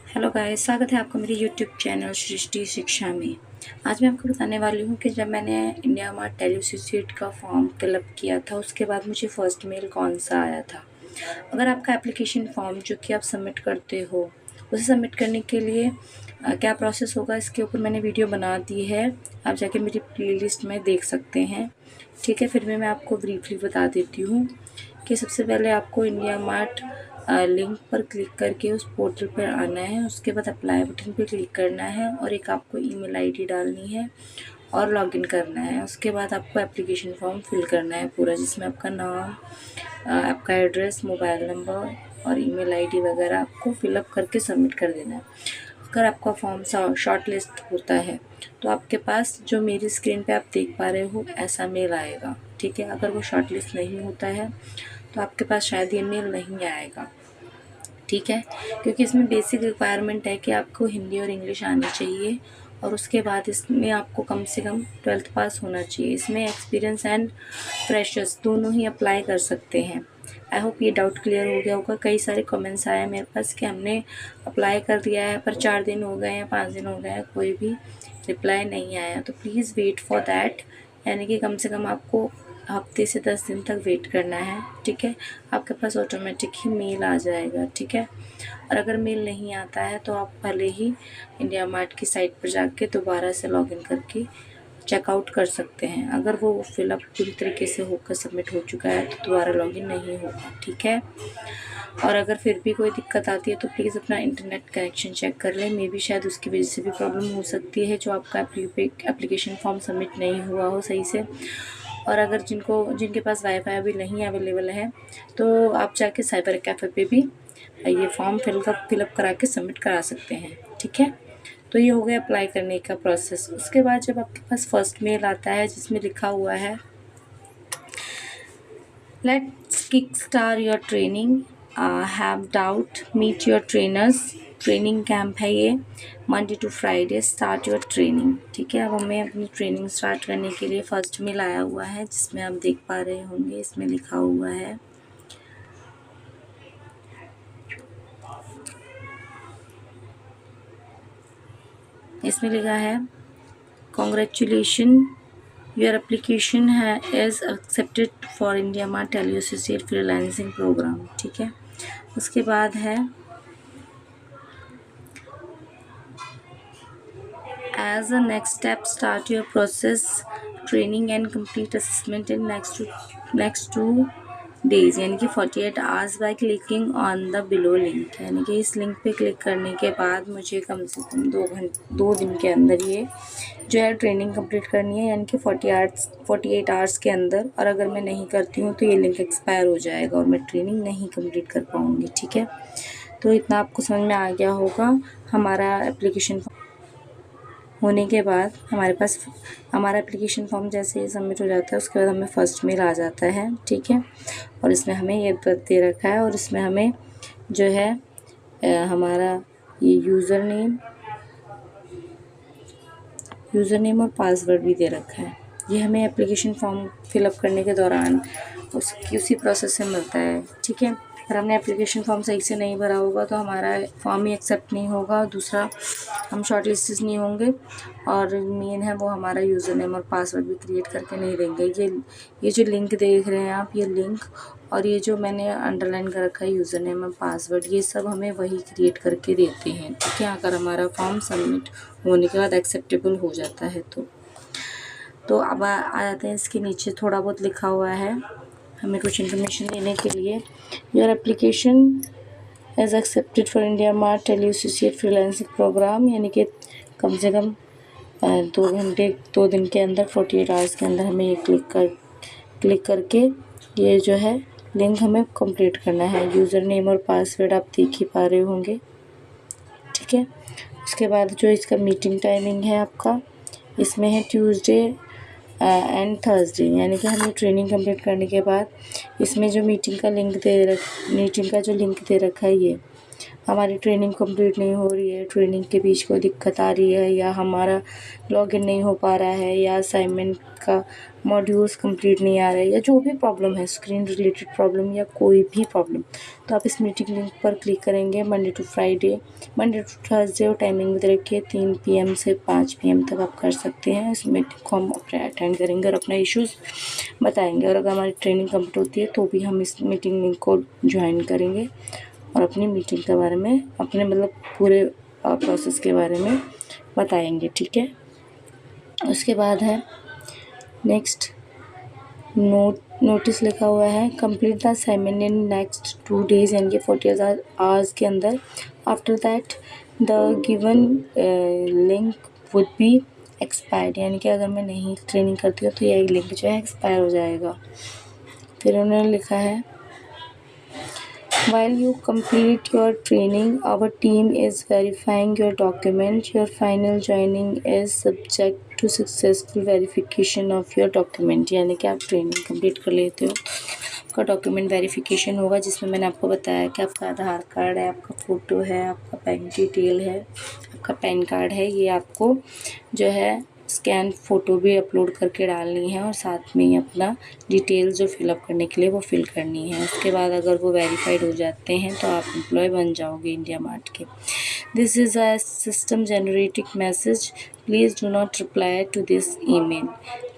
Hello guys, स्वागत है आपका मेरे यूट्यूब चैनल सृष्टि शिक्षा में। आज मैं आपको बताने वाली हूँ कि जब मैंने इंडिया मार्ट टेली एसोसिएट का फॉर्म फिलअप किया था उसके बाद मुझे फर्स्ट मेल कौन सा आया था। अगर आपका एप्लीकेशन फॉर्म जो कि आप सबमिट करते हो उसे सबमिट करने के लिए क्या प्रोसेस होगा, इसके ऊपर मैंने वीडियो बना दी है। आप जाके मेरी प्लेलिस्ट में देख सकते हैं। ठीक है, फिर भी मैं आपको ब्रीफली बता देती हूँ कि सबसे पहले आपको इंडिया मार्ट लिंक पर क्लिक करके उस पोर्टल पर आना है। उसके बाद अप्लाई बटन पर क्लिक करना है और एक आपको ईमेल आईडी डालनी है और लॉगिन करना है। उसके बाद आपको एप्लीकेशन फॉर्म फिल करना है पूरा, जिसमें आपका नाम, आपका एड्रेस, मोबाइल नंबर और ईमेल आईडी वगैरह आपको फिलअप करके सबमिट कर देना है। अगर आपका फॉर्म शॉर्ट लिस्ट होता है तो आपके पास जो मेरी स्क्रीन पे आप देख पा रहे हो ऐसा मेल आएगा। ठीक है, अगर वो शॉर्ट लिस्ट नहीं होता है तो आपके पास शायद ये मेल नहीं आएगा। ठीक है, क्योंकि इसमें बेसिक रिक्वायरमेंट है कि आपको हिंदी और इंग्लिश आनी चाहिए और उसके बाद इसमें आपको कम से कम 12th पास होना चाहिए। इसमें एक्सपीरियंस एंड फ्रेशर्स दोनों ही अप्लाई कर सकते हैं। आई होप ये डाउट क्लियर हो गया होगा। कई सारे कमेंट्स आए मेरे पास कि हमने अप्लाई कर दिया है पर 4 दिन हो गए हैं, 5 दिन हो गए हैं, कोई भी रिप्लाई नहीं आया। तो प्लीज़ वेट फॉर दैट, यानी कि कम से कम आपको हफ्ते से 10 दिन तक वेट करना है। ठीक है, आपके पास ऑटोमेटिक ही मेल आ जाएगा। ठीक है, और अगर मेल नहीं आता है तो आप भले ही इंडिया मार्ट की साइट पर जाके दोबारा से लॉगिन करके चेकआउट कर सकते हैं। अगर वो फिलअप पूरी तरीके से होकर सबमिट हो चुका है तो दोबारा लॉगिन नहीं होगा। ठीक है, और अगर फिर भी कोई दिक्कत आती है तो प्लीज़ अपना इंटरनेट कनेक्शन चेक कर लें। मे बी शायद उसकी वजह से भी प्रॉब्लम हो सकती है, जो आपका एप्लीकेशन फॉर्म सबमिट नहीं हुआ हो सही से। और अगर जिनके पास वाईफाई अभी नहीं अवेलेबल है तो आप जाके साइबर कैफ़े पे भी ये फॉर्म फिलअप करा के सबमिट करा सकते हैं। ठीक है, तो ये हो गया अप्लाई करने का प्रोसेस। उसके बाद जब आपके पास फर्स्ट मेल आता है जिसमें लिखा हुआ है let's kick star your training, have doubt meet your trainers. Training camp है ये, Monday to Friday start your training. ठीक है, अब हमें अपनी ट्रेनिंग स्टार्ट करने के लिए फर्स्ट मेल आया हुआ है जिसमें आप देख पा रहे होंगे। इसमें लिखा हुआ है congratulation, your application is accepted for IndiaMART tele associate freelancing programme. ठीक है, उसके बाद है as a next step start your process training and complete assessment in next 2 days, यानी कि 48 hours by clicking on the below link. यानी कि इस लिंक पे क्लिक करने के बाद मुझे कम से कम 2 दिन के अंदर ये जो है ट्रेनिंग कंप्लीट करनी है, यानी कि 48 आवर्स के अंदर। और अगर मैं नहीं करती हूँ तो ये लिंक एक्सपायर हो जाएगा और मैं ट्रेनिंग नहीं कंप्लीट कर पाऊँगी। ठीक है, तो इतना आपको समझ में आ गया होगा। हमारा एप्लीकेशन होने के बाद हमारा एप्लीकेशन फॉर्म जैसे ही सबमिट हो जाता है उसके बाद हमें फर्स्ट मेल आ जाता है। ठीक है, और इसमें हमें ये दे रखा है और इसमें हमें जो है हमारा ये यूज़र नेम और पासवर्ड भी दे रखा है। ये हमें एप्लीकेशन फॉर्म फिलअप करने के दौरान उसी प्रोसेस से मिलता है। ठीक है, अगर हमने एप्लीकेशन फॉर्म सही से नहीं भरा होगा तो हमारा फॉर्म ही एक्सेप्ट नहीं होगा, दूसरा हम शॉर्ट लिस्टेड नहीं होंगे, और मेन है वो हमारा यूज़र नेम और पासवर्ड भी क्रिएट करके नहीं देंगे। ये जो लिंक देख रहे हैं आप, ये लिंक और ये जो मैंने अंडरलाइन कर रखा है यूज़र नेम और पासवर्ड, ये सब हमें वही क्रिएट करके देते हैं। ठीक है, अगर हमारा फॉर्म सबमिट होने के बाद एक्सेप्टेबल हो जाता है तो अब आ जाते हैं इसके नीचे थोड़ा बहुत लिखा हुआ है हमें कुछ इन्फॉर्मेशन देने के लिए। Your application as accepted for IndiaMART tele associate freelancing programme, यानी कि कम से कम 2 दिन के अंदर 48 आवर्स के अंदर हमें ये क्लिक करके ये जो है लिंक हमें कंप्लीट करना है। यूज़र नेम और पासवर्ड आप देख ही पा रहे होंगे। ठीक है, उसके बाद जो इसका मीटिंग टाइमिंग है आपका, इसमें है ट्यूसडे एंड थर्सडे, यानी कि हमें ट्रेनिंग कंप्लीट करने के बाद इसमें जो मीटिंग का जो लिंक दे रखा है ये हमारी ट्रेनिंग कंप्लीट नहीं हो रही है, ट्रेनिंग के बीच कोई दिक्कत आ रही है, या हमारा लॉगिन नहीं हो पा रहा है, या असाइनमेंट का मॉड्यूल्स कंप्लीट नहीं आ रहे, या जो भी प्रॉब्लम है, स्क्रीन रिलेटेड प्रॉब्लम या कोई भी प्रॉब्लम, तो आप इस मीटिंग लिंक पर क्लिक करेंगे। मंडे टू थर्सडे और टाइमिंग दे रखिए 3 PM से 5 PM तक आप कर सकते हैं। इस मीटिंग को हम अटेंड करेंगे और अपना इश्यूज़ बताएंगे, और अगर हमारी ट्रेनिंग कंप्लीट होती है तो भी हम इस मीटिंग लिंक को ज्वाइन करेंगे और अपनी मीटिंग के बारे में, अपने मतलब पूरे प्रोसेस के बारे में बताएंगे। ठीक है, उसके बाद है नेक्स्ट नोटिस लिखा हुआ है, complete the assignment in next 2 days, यानी कि 48 आवर्स के अंदर। After that the given link would be expired, यानी कि अगर मैं नहीं ट्रेनिंग करती हूँ तो यह लिंक जो है एक्सपायर हो जाएगा। फिर उन्होंने लिखा है, while you complete your training, our team is verifying your document. Your final joining is subject to successful verification of your document, यानी कि आप ट्रेनिंग कंप्लीट कर लेते हो, आपका डॉक्यूमेंट वेरिफिकेशन होगा, जिसमें मैंने आपको बताया कि आपका आधार कार्ड है, आपका फ़ोटो है, आपका बैंक डिटेल है, आपका पैन कार्ड है, ये आपको जो है स्कैन फ़ोटो भी अपलोड करके डालनी है, और साथ में ही अपना डिटेल्स जो फिलअप करने के लिए वो फिल करनी है। उसके बाद अगर वो वेरीफाइड हो जाते हैं तो आप एम्प्लॉय बन जाओगे इंडिया मार्ट के। This is a system generated message, please do not reply to this email.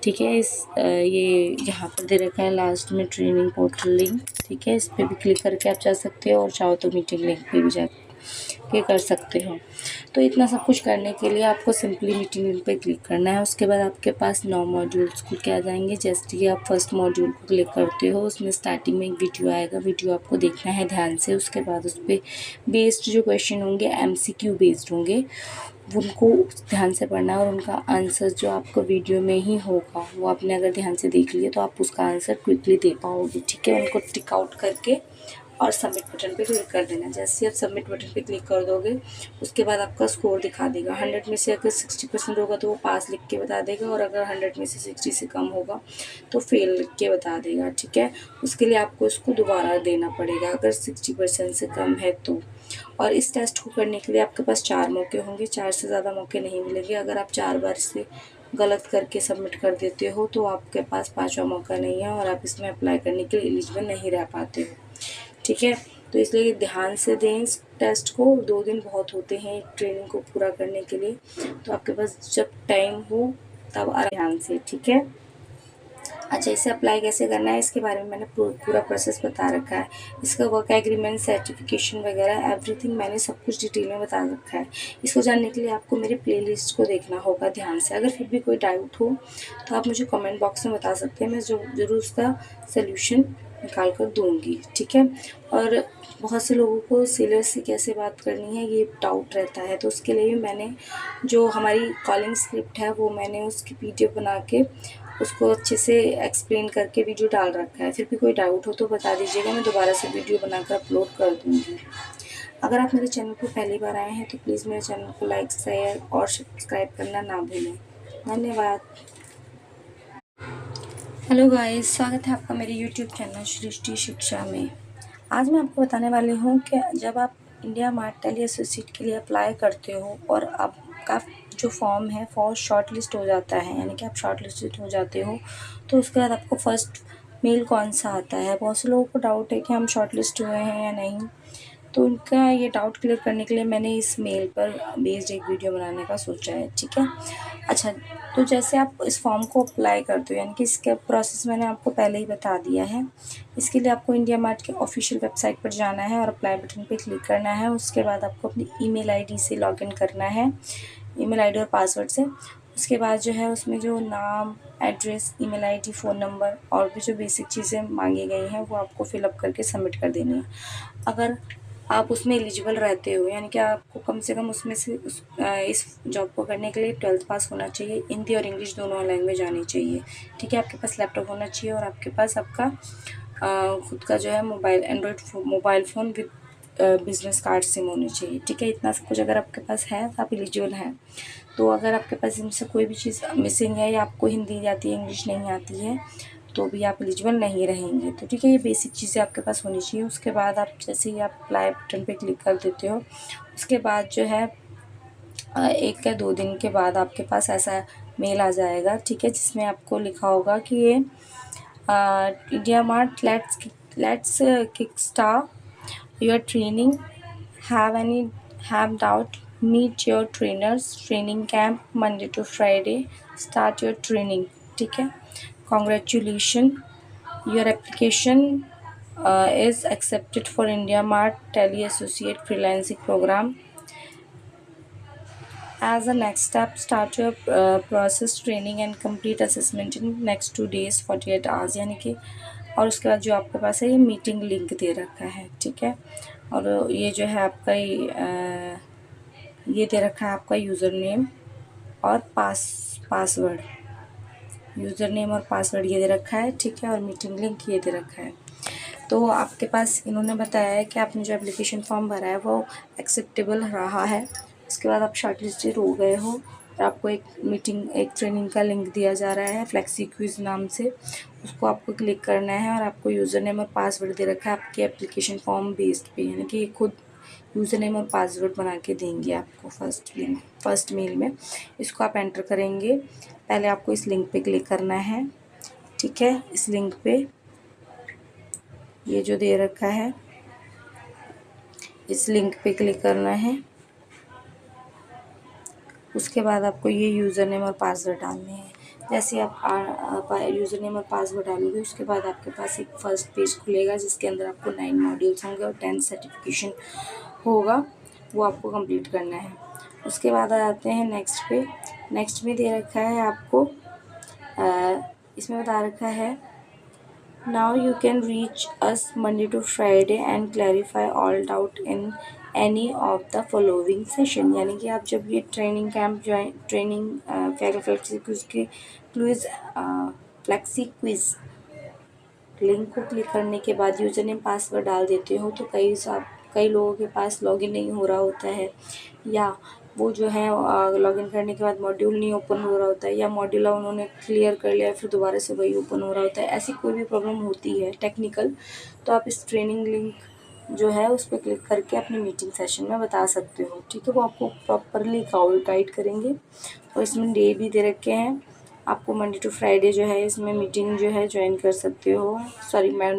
ठीक है, ये यहाँ पर दे रखा है लास्ट में ट्रेनिंग पोर्टल लिंक। ठीक है, इस पर भी क्लिक करके आप जा सकते हो, और चाहो तो मीटिंग लिंक पे भी जा के कर सकते हो। तो इतना सब कुछ करने के लिए आपको सिंपली मीटिंग लिंक पे क्लिक करना है। उसके बाद आपके पास 9 मॉड्यूल्स खुल के आ जाएंगे। जैसे कि आप फर्स्ट मॉड्यूल को क्लिक करते हो, उसमें स्टार्टिंग में एक वीडियो आएगा, वीडियो आपको देखना है ध्यान से। उसके बाद उस पर बेस्ड जो क्वेश्चन होंगे MCQ बेस्ड होंगे, उनको ध्यान से पढ़ना है, और उनका आंसर जो आपको वीडियो में ही होगा वो आपने अगर ध्यान से देख लिया तो आप उसका आंसर क्विकली दे पाओगे। ठीक है, उनको टिक आउट करके और सबमिट बटन पे क्लिक कर देना। जैसे आप सबमिट बटन पे क्लिक कर दोगे, उसके बाद आपका स्कोर दिखा देगा। 100 में से अगर 60% होगा तो वो पास लिख के बता देगा, और अगर 100 में से 60 से कम होगा तो फेल लिख के बता देगा। ठीक है, उसके लिए आपको इसको दोबारा देना पड़ेगा अगर 60% से कम है तो। और इस टेस्ट को करने के लिए आपके पास 4 मौके होंगे, 4 से ज़्यादा मौके नहीं मिलेंगे। अगर आप 4 बार इसे गलत करके सबमिट कर देते हो तो आपके पास 5वां मौका नहीं है, और आप इसमें अप्लाई करने के लिए एलिजिबल नहीं रह पाते हो। ठीक है, तो इसलिए ध्यान से दें इस टेस्ट को। 2 दिन बहुत होते हैं एक ट्रेनिंग को पूरा करने के लिए, तो आपके पास जब टाइम हो तब ध्यान से। ठीक है, अच्छा, इसे अप्लाई कैसे करना है इसके बारे में मैंने पूरा प्रोसेस बता रखा है। इसका वर्क एग्रीमेंट, सर्टिफिकेशन वगैरह एवरीथिंग मैंने सब कुछ डिटेल में बता रखा है। इसको जानने के लिए आपको मेरी प्लेलिस्ट को देखना होगा ध्यान से। अगर फिर भी कोई डाउट हो तो आप मुझे कमेंट बॉक्स में बता सकते हैं, मैं ज़रूर उसका सल्यूशन निकाल कर दूँगी। ठीक है, और बहुत से लोगों को सिलेबस से कैसे बात करनी है ये डाउट रहता है, तो उसके लिए मैंने जो हमारी कॉलिंग स्क्रिप्ट है वो मैंने उसकी PDF बना के उसको अच्छे से एक्सप्लेन करके वीडियो डाल रखा है। फिर भी कोई डाउट हो तो बता दीजिएगा, मैं दोबारा से वीडियो बनाकर अपलोड कर दूँगी। अगर आप मेरे चैनल पर पहली बार आए हैं तो प्लीज़ मेरे चैनल को लाइक, शेयर और सब्सक्राइब करना ना भूलें। धन्यवाद। हेलो गाइस, स्वागत है आपका मेरे यूट्यूब चैनल सृष्टि शिक्षा में। आज मैं आपको बताने वाली हूँ कि जब आप इंडिया मार्ट टेली एसोसिएट के लिए अप्लाई करते हो और आपका जो फॉर्म है वो शॉर्ट लिस्ट हो जाता है, यानी कि आप शॉर्ट लिस्टेड हो जाते हो, तो उसके बाद आपको फर्स्ट मेल कौन सा आता है। बहुत से लोगों को डाउट है कि हम शॉर्ट लिस्ट हुए हैं या नहीं, तो उनका ये डाउट क्लियर करने के लिए मैंने इस मेल पर बेस्ड एक वीडियो बनाने का सोचा है। ठीक है, अच्छा, तो जैसे आप इस फॉर्म को अप्लाई करते हो, यानी कि इसका प्रोसेस मैंने आपको पहले ही बता दिया है। इसके लिए आपको इंडिया मार्ट के ऑफिशियल वेबसाइट पर जाना है और अप्लाई बटन पे क्लिक करना है। उसके बाद आपको अपनी ईमेल आईडी से लॉगिन करना है, ईमेल आईडी और पासवर्ड से। उसके बाद जो है उसमें जो नाम, address, email ID, phone number और भी जो बेसिक चीज़ें मांगी गई हैं वो आपको फिलअप करके सबमिट कर देनी है। अगर आप उसमें एलिजिबल रहते हो, यानी कि आपको कम से कम उसमें से इस जॉब को करने के लिए 12th पास होना चाहिए, हिंदी और इंग्लिश दोनों लैंग्वेज आनी चाहिए। ठीक है, आपके पास लैपटॉप होना चाहिए, और आपके पास आपका खुद का जो है Android mobile phone with business card SIM होनी चाहिए। ठीक है, इतना सब कुछ अगर आपके पास है तो आप एलिजिबल हैं। तो अगर आपके पास इनसे कोई भी चीज़ मिसिंग है, या आपको हिंदी आती है, इंग्लिश नहीं आती है, तो भी आप एलिजिबल नहीं रहेंगे। तो ठीक है, ये बेसिक चीज़ें आपके पास होनी चाहिए। उसके बाद आप जैसे ही आप अप्लाई बटन पे क्लिक कर देते हो, उसके बाद जो है 1 या 2 दिन के बाद आपके पास ऐसा मेल आ जाएगा, ठीक है, जिसमें आपको लिखा होगा कि ये India mart let's kick start your training, have doubt, meet your trainers, training camp Monday to Friday, start your training, ठीक है। Congratulations, your application is accepted for India Mart Tele Associate Freelancing Program. As a next step, start your process training and complete assessment in next 2 days 48 hours, यानी कि और उसके बाद जो आपके पास है ये मीटिंग लिंक दे रखा है, ठीक है। और ये जो है आपका ये दे रखा है आपका यूज़र नेम और पासवर्ड, यूज़र नेम और पासवर्ड ये दे रखा है, ठीक है, और मीटिंग लिंक ये दे रखा है। तो आपके पास इन्होंने बताया है कि आपने जो एप्लीकेशन फॉर्म भरा है वो एक्सेप्टेबल रहा है। उसके बाद आप शॉर्टलिस्टेड हो गए हो और आपको एक ट्रेनिंग का लिंक दिया जा रहा है फ्लेक्सी क्विज़ नाम से, उसको आपको क्लिक करना है और आपको यूज़र नेम और पासवर्ड दे रखा है आपके एप्लीकेशन फॉर्म बेस्ड पे, यानी कि खुद यूज़र नेम और पासवर्ड बना के देंगे आपको फर्स्ट मेल में। इसको आप एंटर करेंगे। पहले आपको इस लिंक पे क्लिक करना है, ठीक है। इस लिंक पे ये जो दे रखा है इस लिंक पे क्लिक करना है। उसके बाद आपको ये यूज़र नेम और पासवर्ड डालने हैं। जैसे आप यूज़र नेम और पासवर्ड डालोगे उसके बाद आपके पास एक फर्स्ट पेज खुलेगा जिसके अंदर आपको 9 मॉड्यूल्स होंगे और 10 सर्टिफिकेशन होगा, वो आपको कंप्लीट करना है। उसके बाद आ जाते हैं नेक्स्ट पे। नेक्स्ट में दे रखा है आपको इसमें बता रखा है Now you can reach us Monday to Friday and clarify all doubt in any of the following session, यानी कि आप जब ये training camp join flexi quiz link को क्लिक करने के बाद यूज़र नेम पासवर्ड डाल देते हो तो कई लोगों के पास लॉगिन नहीं हो रहा होता है, या वो जो है लॉगिन करने के बाद मॉड्यूल नहीं ओपन हो रहा होता है, या मॉड्यूल उन्होंने क्लियर कर लिया फिर दोबारा से वही ओपन हो रहा होता है। ऐसी कोई भी प्रॉब्लम होती है टेक्निकल, तो आप इस ट्रेनिंग लिंक जो है उस पर क्लिक करके अपनी मीटिंग सेशन में बता सकते हो, ठीक है। वो आपको प्रॉपरली गाइड करेंगे। और इसमें डे भी दे रखे हैं, आपको मंडे टू फ्राइडे जो है इसमें मीटिंग जो है ज्वाइन कर सकते हो। सॉरी, मैं